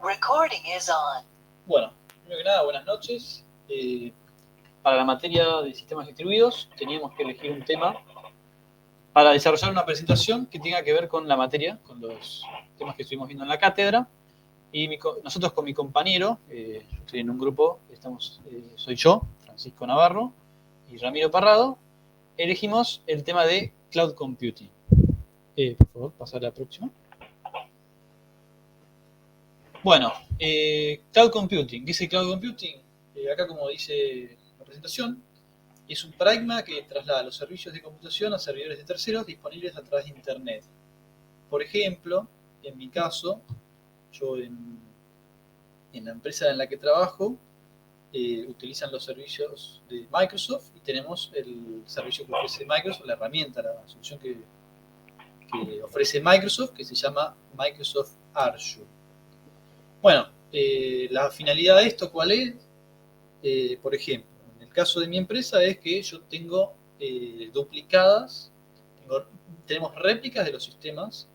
Recording is on. Bueno, primero que nada, buenas noches. Para la materia de sistemas distribuidos teníamos que elegir un tema para desarrollar una presentación que tenga que ver con la materia, con los temas que estuvimos viendo en la cátedra. Y nosotros con mi compañero, yo estoy en un grupo, soy yo, Francisco Navarro, y Ramiro Parrado, elegimos el tema de Cloud Computing. Por favor, pasar a la próxima. Bueno, Cloud Computing. ¿Qué es el Cloud Computing? Acá, como dice la presentación, es un paradigma que traslada los servicios de computación a servidores de terceros disponibles a través de Internet. Por ejemplo, en mi caso, yo en la empresa en la que trabajo, utilizan los servicios de Microsoft y tenemos el servicio que ofrece Microsoft, la herramienta, la solución que ofrece Microsoft, que se llama Microsoft Azure. Bueno, la finalidad de esto, ¿cuál es? Por ejemplo, en el caso de mi empresa es que yo tengo tenemos réplicas de los sistemas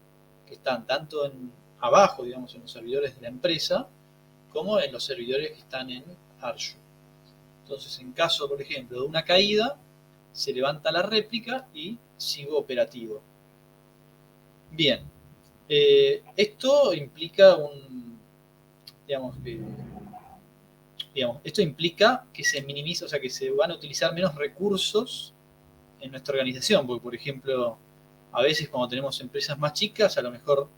que están tanto abajo, digamos, en los servidores de la empresa, como en los servidores que están en Azure. Entonces, en caso, por ejemplo, de una caída, se levanta la réplica y sigo operativo. Bien, esto implica esto implica que se minimiza, o sea, que se van a utilizar menos recursos en nuestra organización, porque, por ejemplo, a veces cuando tenemos empresas más chicas, a lo mejor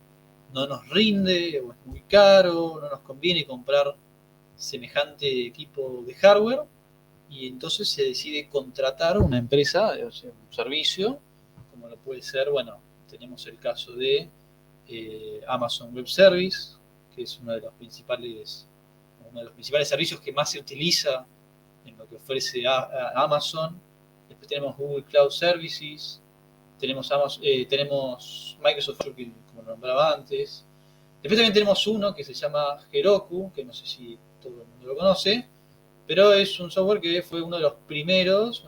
no nos rinde, o es muy caro, no nos conviene comprar semejante equipo de hardware, y entonces se decide contratar una empresa, o sea, un servicio, como lo puede ser, bueno, tenemos el caso de Amazon Web Service, que es uno de los principales servicios que más se utiliza en lo que ofrece Amazon. Después tenemos Google Cloud Services, tenemos Microsoft, como nombraba antes. Después también tenemos uno que se llama Heroku, que no sé si todo el mundo lo conoce, pero es un software que fue una de las primeras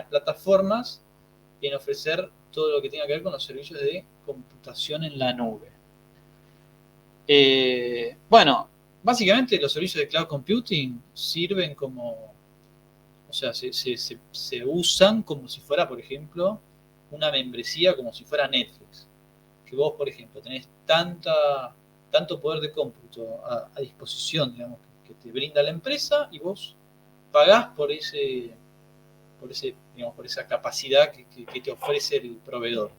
plataformas en ofrecer todo lo que tenga que ver con los servicios de computación en la nube. Bueno, básicamente los servicios de cloud computing sirven como, o sea, se usan como si fuera, por ejemplo, una membresía, como si fuera Netflix. Que vos, por ejemplo, tenés tanto poder de cómputo a disposición, digamos, que te brinda la empresa, y vos pagás por esa capacidad que te ofrece el proveedor.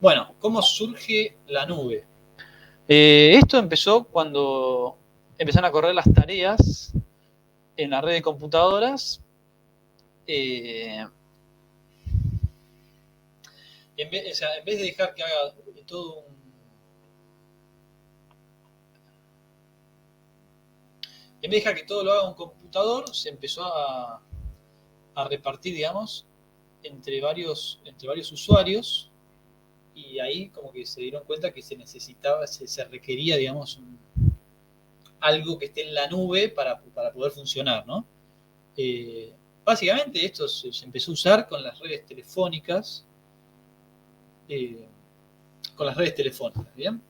Bueno, ¿cómo surge la nube? Esto empezó cuando empezaron a correr las tareas en la red de computadoras. En vez de dejar que haga todo en vez de dejar que todo lo haga un computador, se empezó a repartir, digamos, entre varios usuarios, y ahí como que se dieron cuenta que se requería, digamos, algo que esté en la nube para poder funcionar, ¿no? Básicamente esto se empezó a usar con las redes telefónicas, ¿bien?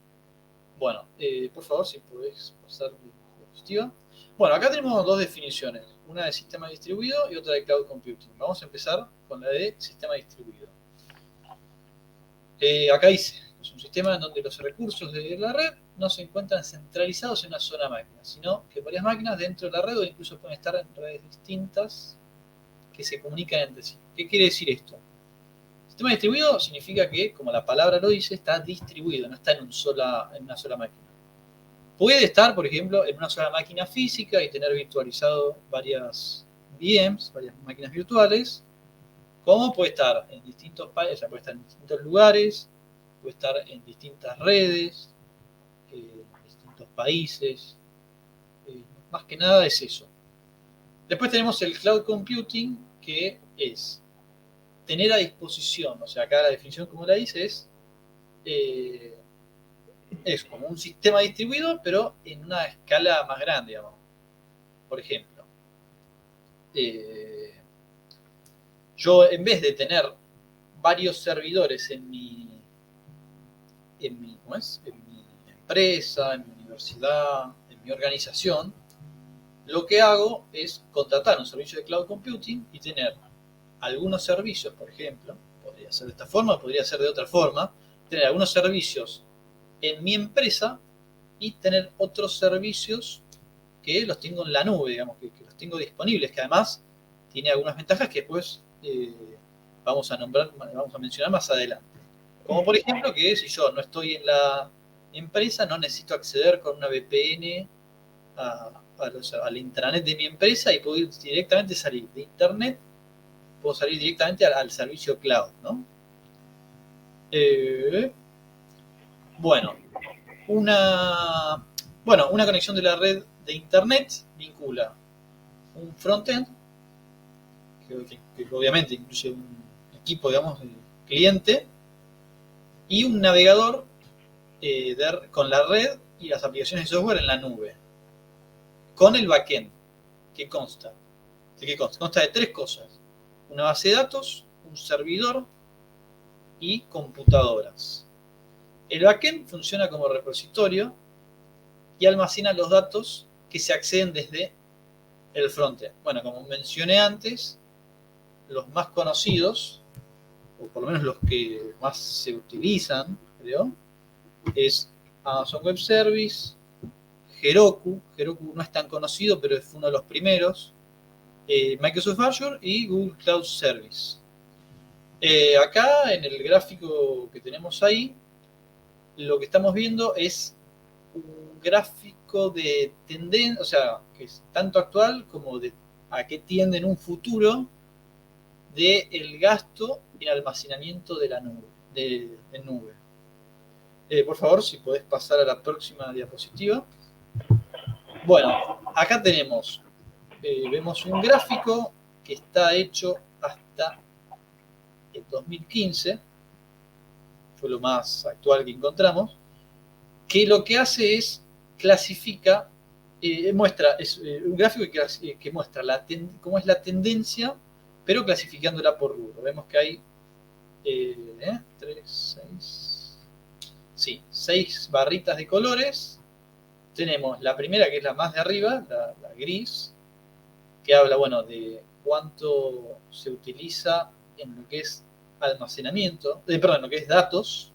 Bueno, por favor, si podés pasar la diapositiva. Bueno, acá tenemos dos definiciones, una de sistema distribuido y otra de cloud computing. Vamos a empezar con la de sistema distribuido. Acá dice, es un sistema en donde los recursos de la red no se encuentran centralizados en una sola máquina, sino que varias máquinas dentro de la red, o incluso pueden estar en redes distintas que se comunican entre sí. ¿Qué quiere decir esto? Sistema distribuido significa que, como la palabra lo dice, está distribuido, no está en una sola máquina. Puede estar, por ejemplo, en una sola máquina física y tener virtualizado varias VMs, varias máquinas virtuales, como puede estar en distintos países, o sea, puede estar en distintos lugares, puede estar en distintas redes, en distintos países. Más que nada es eso. Después tenemos el cloud computing, que es tener a disposición, o sea, acá la definición, como la dice, es como un sistema distribuido, pero en una escala más grande, digamos. Por ejemplo, yo, en vez de tener varios servidores en mi empresa, en mi universidad, en mi organización, lo que hago es contratar un servicio de cloud computing y tener algunos servicios, por ejemplo, podría ser de esta forma, podría ser de otra forma, tener algunos servicios en mi empresa y tener otros servicios que los tengo en la nube, digamos, que los tengo disponibles, que además tiene algunas ventajas que después vamos a mencionar más adelante. Como por ejemplo que si yo no estoy en la empresa, no necesito acceder con una VPN al intranet de mi empresa y puedo ir directamente salir de internet, puedo salir directamente al servicio cloud, ¿no? Bueno, una conexión de la red de internet vincula un frontend, que obviamente incluye un equipo, digamos, de cliente, y un navegador con la red y las aplicaciones de software en la nube. Con el backend, que consta. ¿De qué consta? Consta de 3 cosas. Una base de datos, un servidor y computadoras. El backend funciona como repositorio y almacena los datos que se acceden desde el frontend. Bueno, como mencioné antes, los más conocidos, o por lo menos los que más se utilizan, creo, es Amazon Web Service, Heroku no es tan conocido, pero fue uno de los primeros, Microsoft Azure y Google Cloud Service. Acá en el gráfico que tenemos ahí, lo que estamos viendo es un gráfico de tendencia, o sea, que es tanto actual como de a qué tiende en un futuro del gasto en almacenamiento de la nube, de nube. Por favor, si podés pasar a la próxima diapositiva. Bueno, acá tenemos, vemos un gráfico que está hecho hasta el 2015, fue lo más actual que encontramos, que lo que hace es clasifica, muestra, es un gráfico que muestra cómo es la tendencia, pero clasificándola por rubro. Vemos que hay 6 barritas de colores. Tenemos la primera, que es la más de arriba, la gris, que habla, bueno, de cuánto se utiliza en lo que es almacenamiento, perdón, lo que es datos,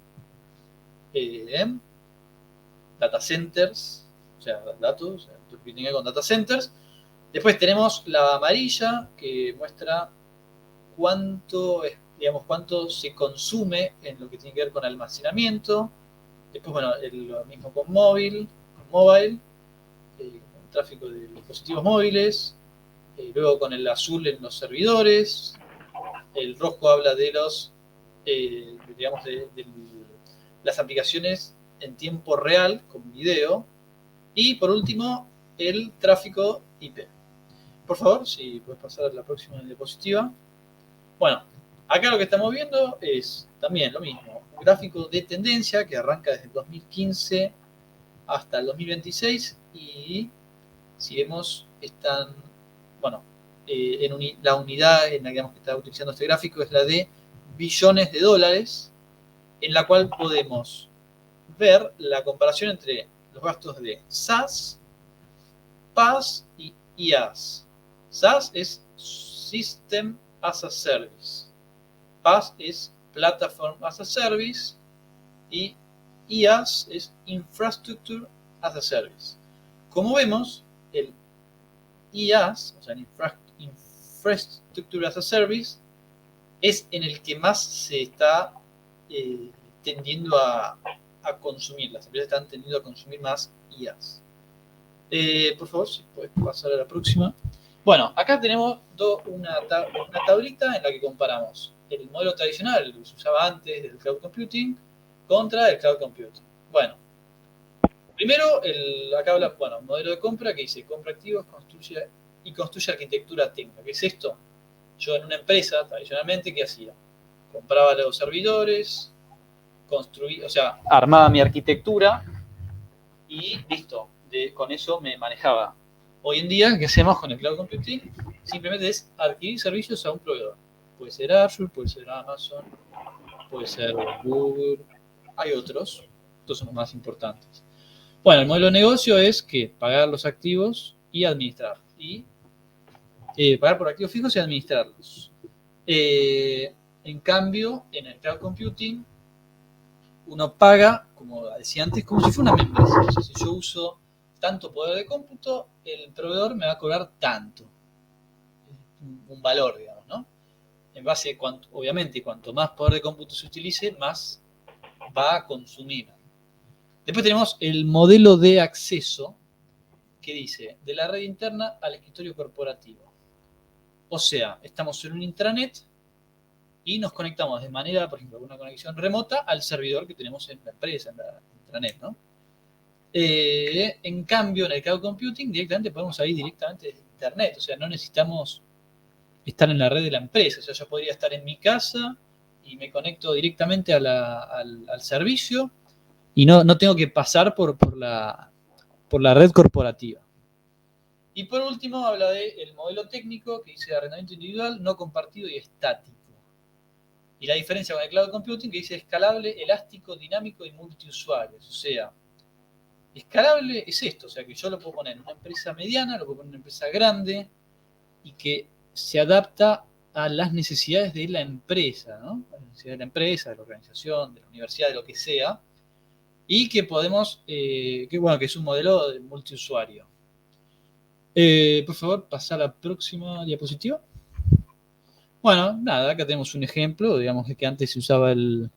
data centers, o sea, datos, lo que tiene que ver con data centers. Después tenemos la amarilla, que muestra cuánto se consume en lo que tiene que ver con almacenamiento. Después, bueno, lo mismo con mobile, con tráfico de dispositivos móviles. Luego con el azul en los servidores. El rojo habla de los, digamos, de las aplicaciones en tiempo real, con video. Y por último, el tráfico IP. Por favor, si puedes pasar a la próxima diapositiva. Bueno, acá lo que estamos viendo es también lo mismo, un gráfico de tendencia que arranca desde el 2015 hasta el 2026 y si vemos están, bueno, la unidad en la que está utilizando este gráfico es la de billones de dólares, en la cual podemos ver la comparación entre los gastos de SaaS, PaaS y IaaS. SaaS es System as a Service. PaaS es Platform as a Service y IaaS es Infrastructure as a Service. Como vemos, el IaaS, o sea, Infrastructure as a Service, es en el que más se está tendiendo a consumir. Las empresas están tendiendo a consumir más IaaS. Por favor, si puedes pasar a la próxima. Bueno, acá tenemos una tablita en la que comparamos el modelo tradicional, el que se usaba antes del cloud computing, contra el cloud computing. Bueno, primero, acá habla, bueno, modelo de compra que dice compra activos, construye arquitectura técnica. ¿Qué es esto? Yo en una empresa, tradicionalmente, ¿qué hacía? Compraba los servidores, armaba mi arquitectura y listo. Con eso me manejaba. Hoy en día, ¿qué hacemos con el cloud computing? Simplemente es adquirir servicios a un proveedor. Puede ser Azure, puede ser Amazon, puede ser Google. Hay otros. Estos son los más importantes. Bueno, el modelo de negocio es que pagar los activos y administrar. Y pagar por activos fijos y administrarlos. En cambio, en el cloud computing, uno paga, como decía antes, como si fuera una membresía. O sea, si yo uso tanto poder de cómputo, el proveedor me va a cobrar tanto. Un valor, digamos, ¿no? En base a cuánto, obviamente, cuanto más poder de cómputo se utilice, más va a consumir. Después tenemos el modelo de acceso, que dice, de la red interna al escritorio corporativo. O sea, estamos en un intranet y nos conectamos de manera, por ejemplo, con una conexión remota al servidor que tenemos en la empresa, en la intranet, ¿no? En cambio, en el cloud computing directamente podemos ir directamente desde internet, o sea, no necesitamos estar en la red de la empresa, o sea, yo podría estar en mi casa y me conecto directamente al servicio y no tengo que pasar por la red corporativa. Y por último habla del modelo técnico que dice arrendamiento individual, no compartido y estático. Y la diferencia con el cloud computing que dice escalable, elástico, dinámico y multiusuarios. O sea, escalable es esto, o sea que yo lo puedo poner en una empresa mediana, lo puedo poner en una empresa grande y que se adapta a las necesidades de la empresa, ¿no? A las necesidades de la empresa, de la organización, de la universidad, de lo que sea, y que podemos, que es un modelo de multiusuario. Por favor, pasa a la próxima diapositiva. Bueno, nada, acá tenemos un ejemplo, digamos que antes se usaba el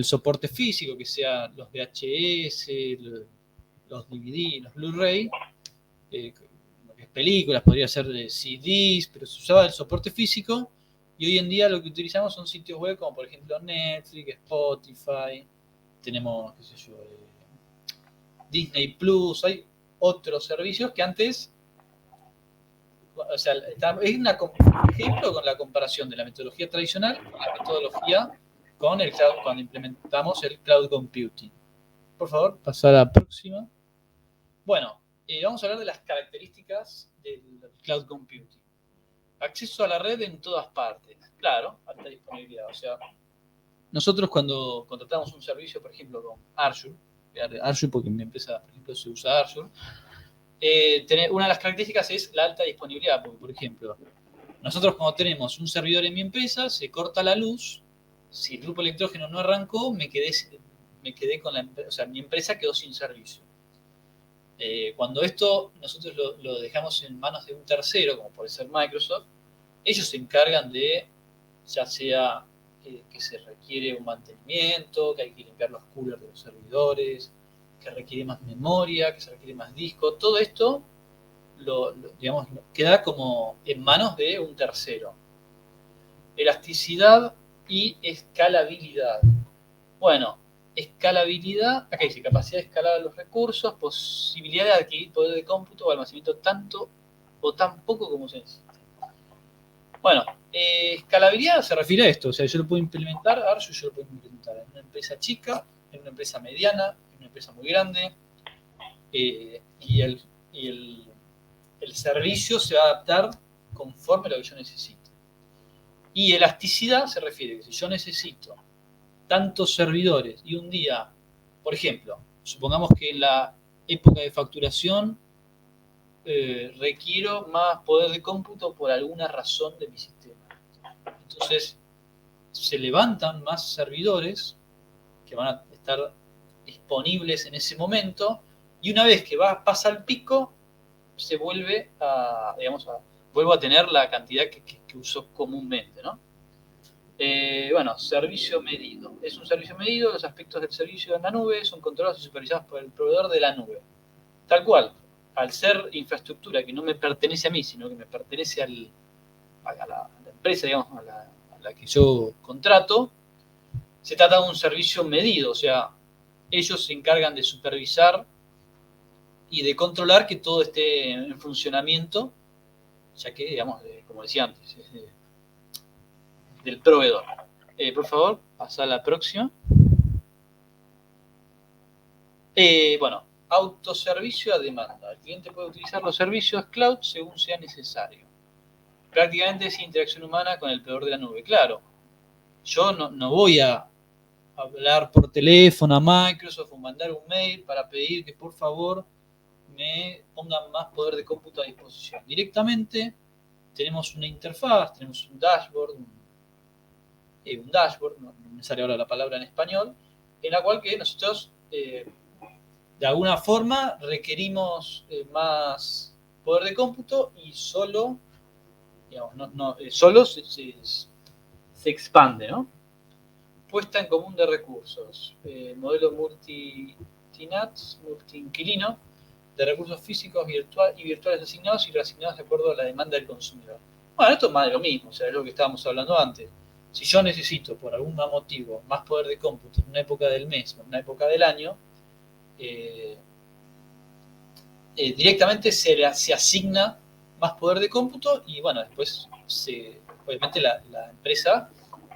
soporte físico, que sea los VHS, los DVD, los Blu-ray, películas, podría ser de CDs, pero se usaba el soporte físico y hoy en día lo que utilizamos son sitios web como por ejemplo Netflix, Spotify, tenemos, qué sé yo, Disney Plus, hay otros servicios que antes, o sea, es un ejemplo con la comparación de la metodología tradicional con la metodología con el cloud, cuando implementamos el cloud computing. Por favor, pasa a la próxima. Bueno, vamos a hablar de las características del cloud computing. Acceso a la red en todas partes. Claro, alta disponibilidad. O sea, nosotros cuando contratamos un servicio, por ejemplo, con Azure porque en mi empresa, por ejemplo, se usa Azure, una de las características es la alta disponibilidad. Porque, por ejemplo, nosotros cuando tenemos un servidor en mi empresa, se corta la luz, si el grupo electrógeno no arrancó, me quedé con la empresa, o sea, mi empresa quedó sin servicio. Cuando esto nosotros lo dejamos en manos de un tercero, como puede ser Microsoft, ellos se encargan de, ya sea que se requiere un mantenimiento, que hay que limpiar los coolers de los servidores, que requiere más memoria, que se requiere más disco, todo esto digamos, queda como en manos de un tercero. Elasticidad y escalabilidad. Bueno, escalabilidad, acá dice capacidad de escalar los recursos, posibilidad de adquirir poder de cómputo o almacenamiento tanto o tan poco como se necesita. Bueno, escalabilidad se refiere a esto, o sea, yo lo puedo implementar, yo lo puedo implementar en una empresa chica, en una empresa mediana, en una empresa muy grande, y el servicio se va a adaptar conforme a lo que yo necesito. Y elasticidad se refiere a que si yo necesito tantos servidores y un día, por ejemplo, supongamos que en la época de facturación requiero más poder de cómputo por alguna razón de mi sistema. Entonces, se levantan más servidores que van a estar disponibles en ese momento y una vez que pasa el pico, se vuelve a, digamos, vuelvo a tener la cantidad que uso comúnmente, ¿no? Bueno, servicio medido. Es un servicio medido, los aspectos del servicio en la nube son controlados y supervisados por el proveedor de la nube. Tal cual, al ser infraestructura que no me pertenece a mí, sino que me pertenece a la empresa, digamos, a la que yo contrato, se trata de un servicio medido, o sea, ellos se encargan de supervisar y de controlar que todo esté en funcionamiento, ya que, digamos, como decía antes, es del proveedor. Por favor, pasa a la próxima. Bueno, autoservicio a demanda. El cliente puede utilizar los servicios cloud según sea necesario. Prácticamente es interacción humana con el proveedor de la nube. Claro, yo no voy a hablar por teléfono a Microsoft o mandar un mail para pedir que por favor me pongan más poder de cómputo a disposición. Directamente tenemos una interfaz, tenemos un dashboard, no me sale ahora la palabra en español, en la cual que nosotros de alguna forma requerimos más poder de cómputo y solo, digamos, solo se expande, ¿no? Puesta en común de recursos, modelo multi-NATs, multi-inquilino, de recursos físicos y virtuales asignados y reasignados de acuerdo a la demanda del consumidor. Bueno, esto es más de lo mismo, o sea, es lo que estábamos hablando antes. Si yo necesito, por algún motivo, más poder de cómputo en una época del mes o en una época del año, directamente se asigna más poder de cómputo y, bueno, después, obviamente, la empresa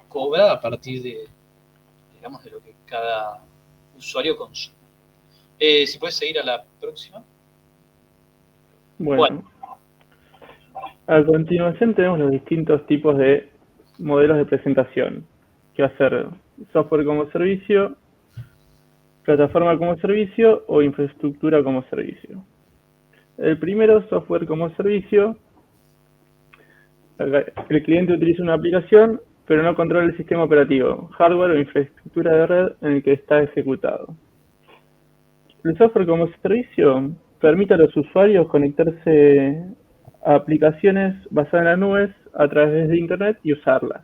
cobra a partir de, digamos, de lo que cada usuario consume. Si puedes seguir a la próxima. Bueno, a continuación tenemos los distintos tipos de modelos de presentación, que va a ser software como servicio, plataforma como servicio o infraestructura como servicio. El primero, software como servicio. El cliente utiliza una aplicación, pero no controla el sistema operativo, hardware o infraestructura de red en el que está ejecutado. El software como servicio permite a los usuarios conectarse a aplicaciones basadas en las nubes a través de Internet y usarlas.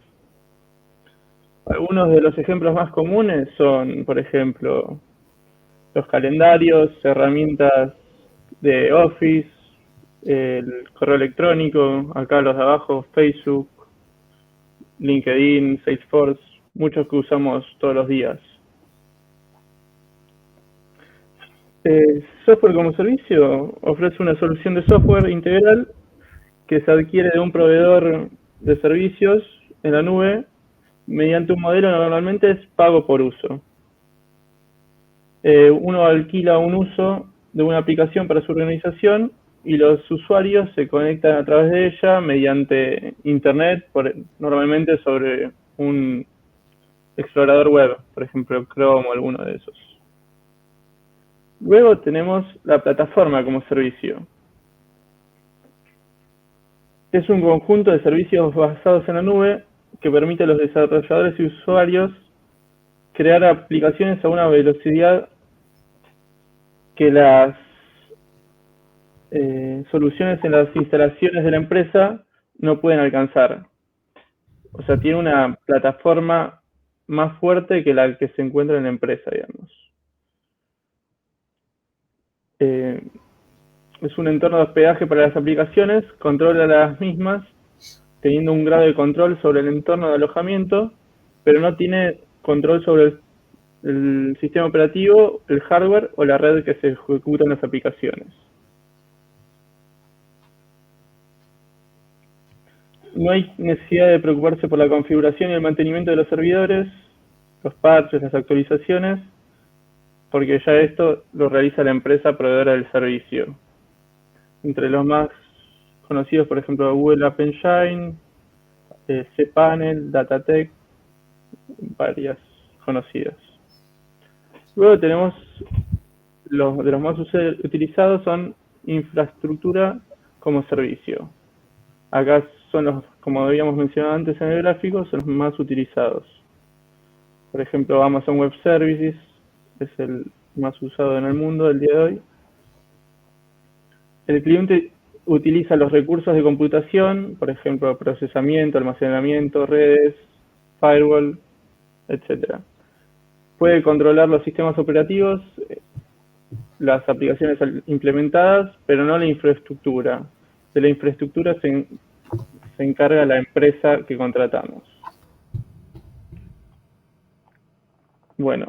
Algunos de los ejemplos más comunes son, por ejemplo, los calendarios, herramientas de Office, el correo electrónico, acá los de abajo, Facebook, LinkedIn, Salesforce, muchos que usamos todos los días. Software como servicio ofrece una solución de software integral que se adquiere de un proveedor de servicios en la nube mediante un modelo normalmente es pago por uso. Uno alquila un uso de una aplicación para su organización y los usuarios se conectan a través de ella mediante Internet, normalmente sobre un explorador web, por ejemplo Chrome o alguno de esos. Luego tenemos la plataforma como servicio. Es un conjunto de servicios basados en la nube que permite a los desarrolladores y usuarios crear aplicaciones a una velocidad que las soluciones en las instalaciones de la empresa no pueden alcanzar. O sea, tiene una plataforma más fuerte que la que se encuentra en la empresa, digamos. Es un entorno de hospedaje para las aplicaciones, controla las mismas, teniendo un grado de control sobre el entorno de alojamiento, pero no tiene control sobre el sistema operativo, el hardware o la red que se ejecutan las aplicaciones. No hay necesidad de preocuparse por la configuración y el mantenimiento de los servidores, los parches, las actualizaciones, porque ya esto lo realiza la empresa proveedora del servicio. Entre los más conocidos, por ejemplo, Google App Engine, cPanel, Datatec, varias conocidas. Luego tenemos de los más utilizados son infraestructura como servicio. Acá son los, como habíamos mencionado antes en el gráfico, son los más utilizados. Por ejemplo, Amazon Web Services es el más usado en el mundo el día de hoy. El cliente utiliza los recursos de computación, por ejemplo, procesamiento, almacenamiento, redes, firewall, etc. Puede controlar los sistemas operativos, las aplicaciones implementadas, pero no la infraestructura. De la infraestructura se encarga la empresa que contratamos. Bueno,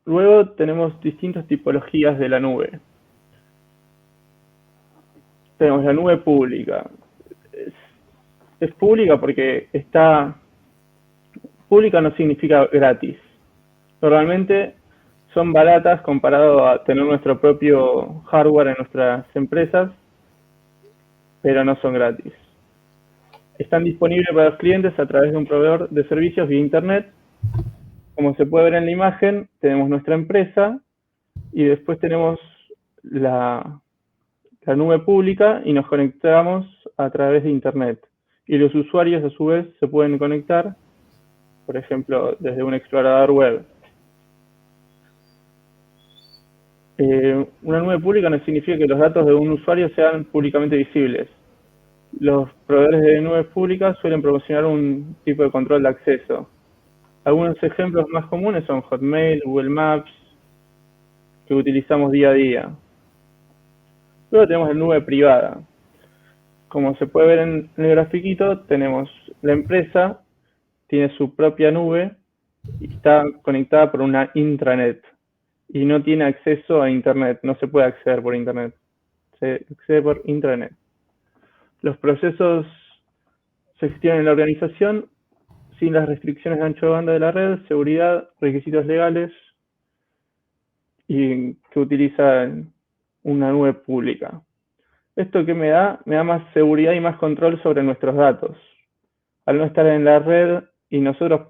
luego tenemos distintas tipologías de la nube. Tenemos la nube pública. Es pública porque está... Pública no significa gratis. Normalmente son baratas comparado a tener nuestro propio hardware en nuestras empresas, pero no son gratis. Están disponibles para los clientes a través de un proveedor de servicios vía Internet. Como se puede ver en la imagen, tenemos nuestra empresa y después tenemos la nube pública y nos conectamos a través de Internet. Y los usuarios, a su vez, se pueden conectar, por ejemplo, desde un explorador web. Una nube pública no significa que los datos de un usuario sean públicamente visibles. Los proveedores de nubes públicas suelen proporcionar un tipo de control de acceso. Algunos ejemplos más comunes son Hotmail, Google Maps, que utilizamos día a día. Luego tenemos la nube privada. Como se puede ver en el grafiquito, tenemos la empresa, tiene su propia nube y está conectada por una intranet y no tiene acceso a Internet, no se puede acceder por Internet, se accede por intranet. Los procesos se gestionan en la organización sin las restricciones de ancho de banda de la red, seguridad, requisitos legales y que utilizan una nube pública. ¿Esto qué me da? Me da más seguridad y más control sobre nuestros datos. Al no estar en la red y nosotros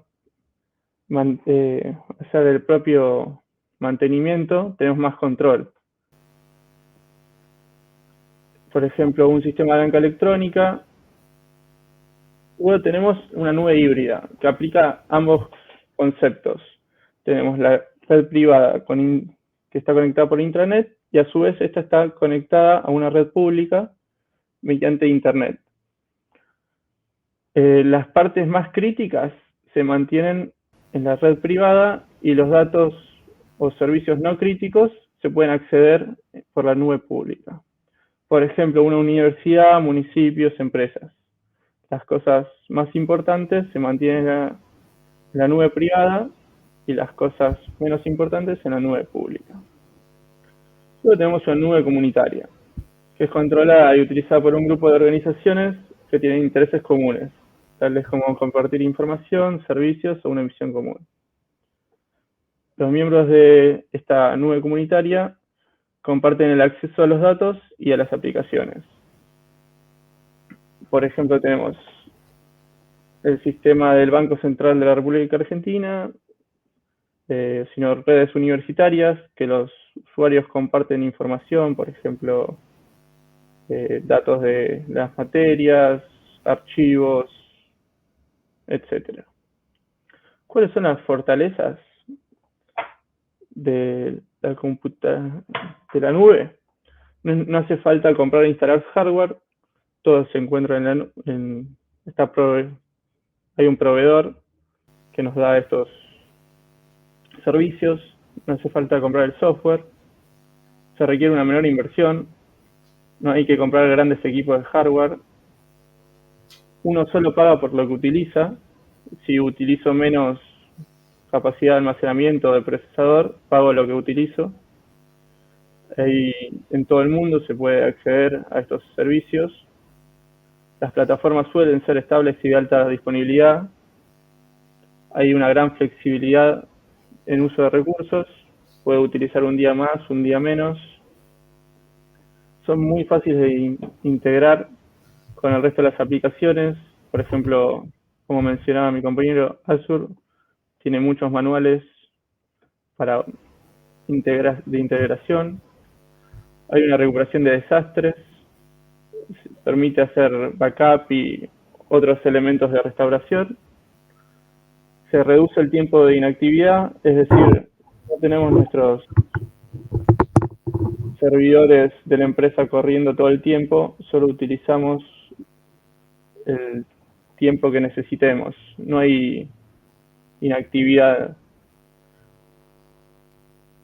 hacer el propio mantenimiento, tenemos más control. Por ejemplo, un sistema de banca electrónica. Luego tenemos una nube híbrida que aplica ambos conceptos. Tenemos la red privada que está conectada por intranet y a su vez esta está conectada a una red pública mediante Internet. Las partes más críticas se mantienen en la red privada y los datos o servicios no críticos se pueden acceder por la nube pública. Por ejemplo, una universidad, municipios, empresas. Las cosas más importantes se mantienen en la nube privada y las cosas menos importantes en la nube pública. Luego tenemos una nube comunitaria, que es controlada y utilizada por un grupo de organizaciones que tienen intereses comunes, tales como compartir información, servicios o una visión común. Los miembros de esta nube comunitaria comparten el acceso a los datos y a las aplicaciones. Por ejemplo, tenemos el sistema del Banco Central de la República Argentina, sino redes universitarias, que los usuarios comparten información, por ejemplo, datos de las materias, archivos, etc. ¿Cuáles son las fortalezas de la nube? No hace falta comprar e instalar hardware, todo se encuentra hay un proveedor que nos da estos servicios, no hace falta comprar el software, se requiere una menor inversión, no hay que comprar grandes equipos de hardware, uno solo paga por lo que utiliza. Si utilizo menos capacidad de almacenamiento del procesador, pago lo que utilizo. Y en todo el mundo se puede acceder a estos servicios. Las plataformas suelen ser estables y de alta disponibilidad. Hay una gran flexibilidad en uso de recursos. Puedo utilizar un día más, un día menos. Son muy fáciles de integrar con el resto de las aplicaciones. Por ejemplo, como mencionaba mi compañero, Azure tiene muchos manuales de integración. Hay una recuperación de desastres, permite hacer backup y otros elementos de restauración. Se reduce el tiempo de inactividad, es decir, no tenemos nuestros servidores de la empresa corriendo todo el tiempo, solo utilizamos el tiempo que necesitemos, no hay inactividad.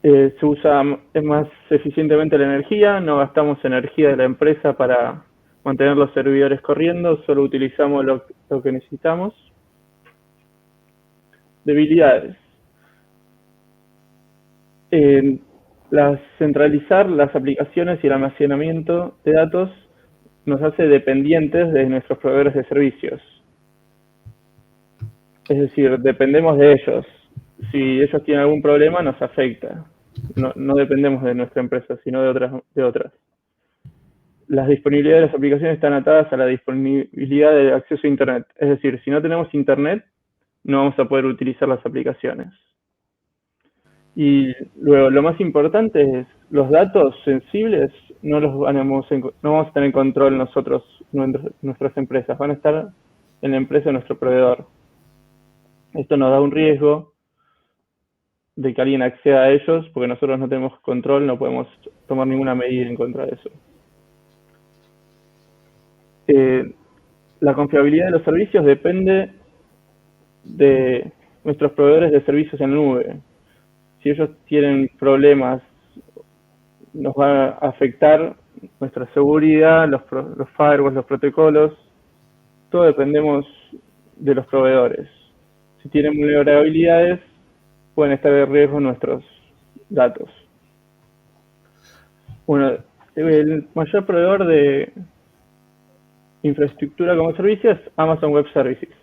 Se usa más eficientemente la energía, no gastamos energía de la empresa para mantener los servidores corriendo, solo utilizamos lo que necesitamos. Debilidades. Centralizar las aplicaciones y el almacenamiento de datos nos hace dependientes de nuestros proveedores de servicios. Es decir, dependemos de ellos. Si ellos tienen algún problema, nos afecta. No dependemos de nuestra empresa, sino de otras. Las disponibilidades de las aplicaciones están atadas a la disponibilidad de acceso a Internet. Es decir, si no tenemos Internet, no vamos a poder utilizar las aplicaciones. Y luego, lo más importante es, los datos sensibles no no vamos a tener control nosotros, nuestras empresas, van a estar en la empresa de nuestro proveedor. Esto nos da un riesgo de que alguien acceda a ellos, porque nosotros no tenemos control, no podemos tomar ninguna medida en contra de eso. La confiabilidad de los servicios depende de nuestros proveedores de servicios en la nube. Si ellos tienen problemas, nos va a afectar nuestra seguridad, los firewalls, los protocolos. Todo dependemos de los proveedores. Si tienen vulnerabilidades, pueden estar en riesgo nuestros datos. Bueno, el mayor proveedor de infraestructura como servicio es Amazon Web Services.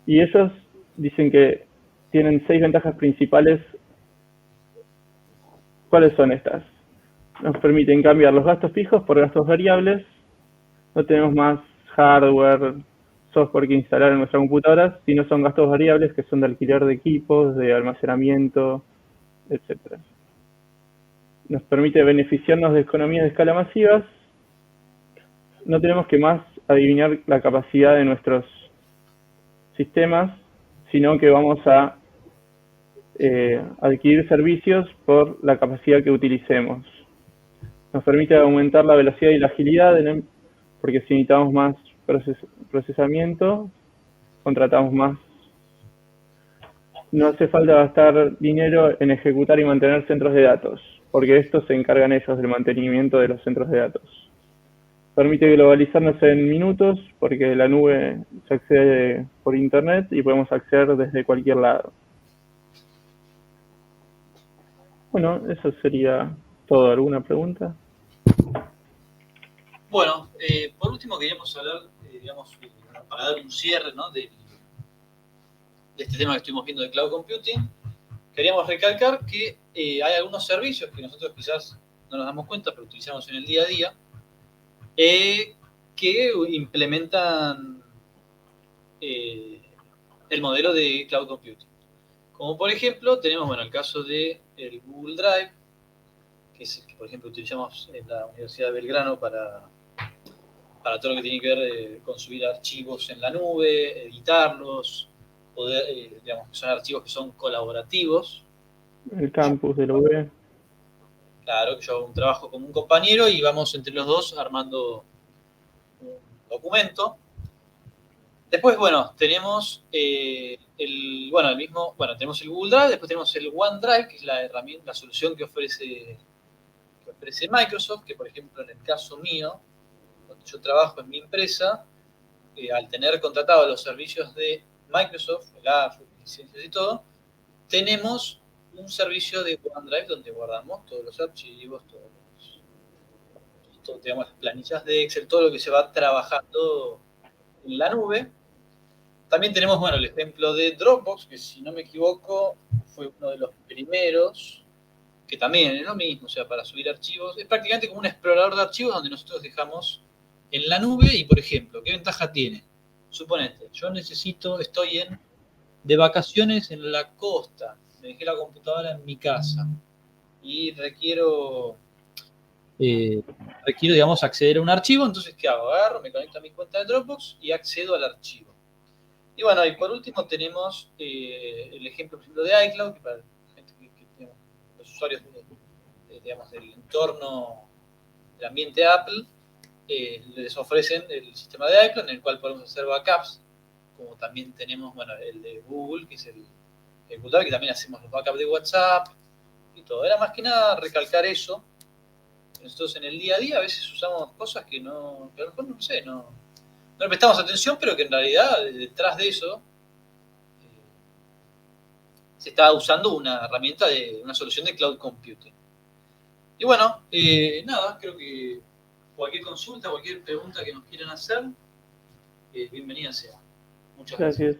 Y ellos dicen que tienen 6 ventajas principales. ¿Cuáles son estas? Nos permiten cambiar los gastos fijos por gastos variables. No tenemos más hardware, software que instalar en nuestra computadora, sino son gastos variables que son de alquiler de equipos, de almacenamiento, etc. Nos permite beneficiarnos de economías de escala masivas. No tenemos que más adivinar la capacidad de nuestros sistemas, sino que vamos a adquirir servicios por la capacidad que utilicemos. Nos permite aumentar la velocidad y la agilidad, porque si necesitamos más procesamiento, contratamos más. No hace falta gastar dinero en ejecutar y mantener centros de datos, porque estos se encargan ellos del mantenimiento de los centros de datos. Permite globalizarnos en minutos, porque la nube se accede por internet y podemos acceder desde cualquier lado. Bueno, eso sería todo. ¿Alguna pregunta? Bueno, por último queríamos hablar, digamos, para dar un cierre, ¿no?, de este tema que estuvimos viendo de cloud computing. Queríamos recalcar que hay algunos servicios que nosotros quizás no nos damos cuenta, pero utilizamos en el día a día, que implementan el modelo de cloud computing. Como por ejemplo, tenemos, bueno, el caso del Google Drive, que es el que, por ejemplo, utilizamos en la Universidad de Belgrano para todo lo que tiene que ver con subir archivos en la nube, editarlos, poder, digamos, que son archivos que son colaborativos. El campus de la UB. Claro, que yo hago un trabajo con un compañero y vamos entre los dos armando un documento. Después, bueno, tenemos tenemos el Google Drive, después tenemos el OneDrive, que es la herramienta, la solución que ofrece Microsoft, que por ejemplo en el caso mío, donde yo trabajo en mi empresa, al tener contratado los servicios de Microsoft, el Azure, licencias y todo, tenemos un servicio de OneDrive donde guardamos todos los archivos, digamos, las planillas de Excel, todo lo que se va trabajando en la nube. También tenemos, bueno, el ejemplo de Dropbox, que si no me equivoco fue uno de los primeros, que también es lo mismo, o sea, para subir archivos. Es prácticamente como un explorador de archivos donde nosotros dejamos en la nube y, por ejemplo, ¿qué ventaja tiene? Suponete, yo estoy de vacaciones en la costa, me dejé la computadora en mi casa y requiero, digamos, acceder a un archivo. Entonces, ¿qué hago? Agarro, me conecto a mi cuenta de Dropbox y accedo al archivo. Y bueno, y por último tenemos el ejemplo, por ejemplo, de iCloud, que para la gente que tenemos, los usuarios digamos, del entorno del ambiente Apple, les ofrecen el sistema de iCloud en el cual podemos hacer backups, como también tenemos, bueno, el de Google, que es el Google, que también hacemos los backups de WhatsApp y todo. Era más que nada recalcar eso. Nosotros en el día a día a veces usamos cosas que a lo mejor no le prestamos atención, pero que en realidad detrás de eso se está usando una herramienta una solución de cloud computing. Y bueno, nada, creo que cualquier consulta, cualquier pregunta que nos quieran hacer, bienvenida sea. Muchas gracias.